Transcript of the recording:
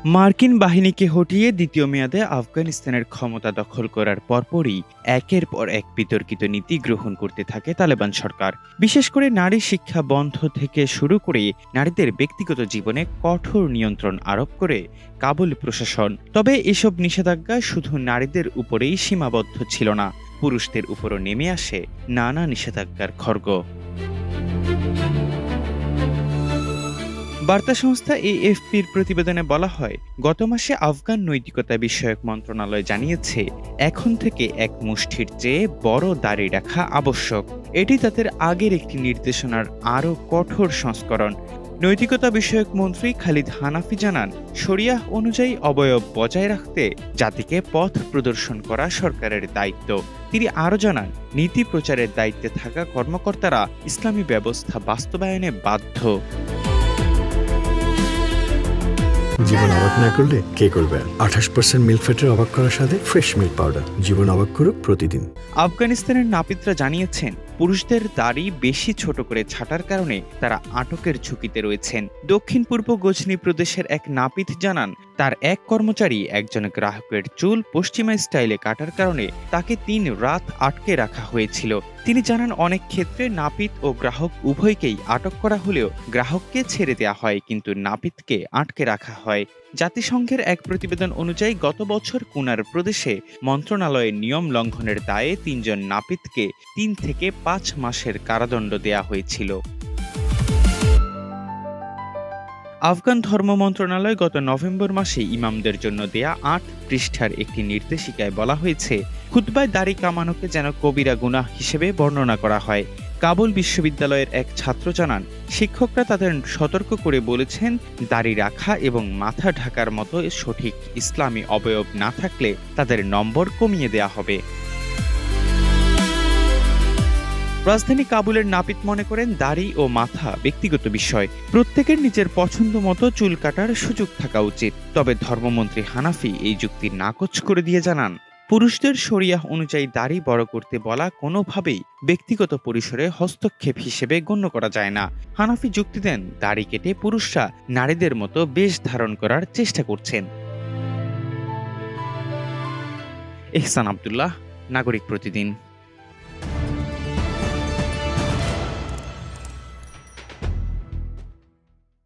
মার্কিন বাহিনীকে হটিয়ে দ্বিতীয় মেয়াদে আফগানিস্তানের ক্ষমতা দখল করার পরপরই একের পর এক বিতর্কিত নীতি গ্রহণ করতে থাকে তালেবান সরকার। বিশেষ করে নারী শিক্ষা বন্ধ থেকে শুরু করে নারীদের ব্যক্তিগত জীবনে কঠোর নিয়ন্ত্রণ আরোপ করে কাবুল প্রশাসন। তবে এসব নিষেধাজ্ঞা শুধু নারীদের উপরেই সীমাবদ্ধ ছিল না, পুরুষদের উপরও নেমে আসে নানা নিষেধাজ্ঞার খড়গ। বার্তা সংস্থা এএফপির প্রতিবেদনে বলা হয়, গত মাসে আফগান নৈতিকতা বিষয়ক মন্ত্রণালয় জানিয়েছে এখন থেকে এক মুষ্টির চেয়ে বড় দাড়ি রাখা আবশ্যক। এটি তাদের আগের একটি নির্দেশনার আরও কঠোর সংস্করণ। নৈতিকতা বিষয়ক মন্ত্রী খালিদ হানাফি জানান, শরিয়াহ অনুযায়ী অবয়ব বজায় রাখতে জাতিকে পথ প্রদর্শন করা সরকারের দায়িত্ব। তিনি আরও জানান, নীতি প্রচারের দায়িত্বে থাকা কর্মকর্তারা ইসলামী ব্যবস্থা বাস্তবায়নে বাধ্য। জীবন অবাক না করলে কে করবে? 28% মিল্ক ফ্যাটের অবাক করার সাথে ফ্রেশ মিল্ক পাউডার। জীবন অবাক করুক প্রতিদিন। আফগানিস্তানের নাপিতরা জানিয়েছেন, পুরুষদের দাড়ি বেশি ছোট করে ছাঁটার কারণে তারা আটকের ঝুঁকিতে রয়েছেন। দক্ষিণ পূর্ব গজনি প্রদেশের এক নাপিত জানান, তার এক কর্মচারী একজন গ্রাহকের চুল পশ্চিমা স্টাইলে কাটার কারণে তাকে 3 রাত আটকে রাখা হয়েছিল। তিনি জানান, অনেক ক্ষেত্রে নাপিত ও গ্রাহক উভয়কেই আটক করা হলেও গ্রাহককে ছেড়ে দেওয়া হয়, কিন্তু নাপিতকে আটকে রাখা হয়। জাতিসংঘের এক প্রতিবেদন অনুযায়ী গত বছর কুনার প্রদেশে মন্ত্রণালয়ের নিয়ম লঙ্ঘনের দায়ে 3 জন নাপিতকে 3 থেকে 5 মাসের কারাদণ্ড দেয়া হয়েছিল। আফগান ধর্ম মন্ত্রণালয় গত নভেম্বর মাসে ইমামদের জন্য দেয়া 8 পৃষ্ঠার একটি নির্দেশিকায় বলা হয়েছে, খুতবায় দাড়ি কামানোকে যেন কবিরা গুনাহ হিসেবে বর্ণনা করা হয়। কাবুল বিশ্ববিদ্যালয়ের এক ছাত্র জানান, শিক্ষকরা তাদের সতর্ক করে বলেছেন, দাড়ি রাখা এবং মাথা ঢাকার মতো সঠিক ইসলামী অবয়ব না থাকলে তাদের নম্বর কমিয়ে দেয়া হবে। রাজধানী কাবুলের নাপিত মনে করেন, দাড়ি ও মাথা ব্যক্তিগত বিষয়, প্রত্যেকের নিজের পছন্দ মতো চুল কাটার সুযোগ থাকা উচিত। তবে ধর্মমন্ত্রী হানাফি এই যুক্তি নাকচ করে দিয়ে জানান, পুরুষদের শরিয়াহ অনুযায়ী দাড়ি বড় করতে বলা কোনোভাবেই ব্যক্তিগত পরিসরে হস্তক্ষেপ হিসেবে গণ্য করা যায় না। হানাফি যুক্তি দেন, দাড়ি কেটে পুরুষরা নারীদের মতো বেশ ধারণ করার চেষ্টা করছেন। এহসান আব্দুল্লাহ, নাগরিক প্রতিদিন।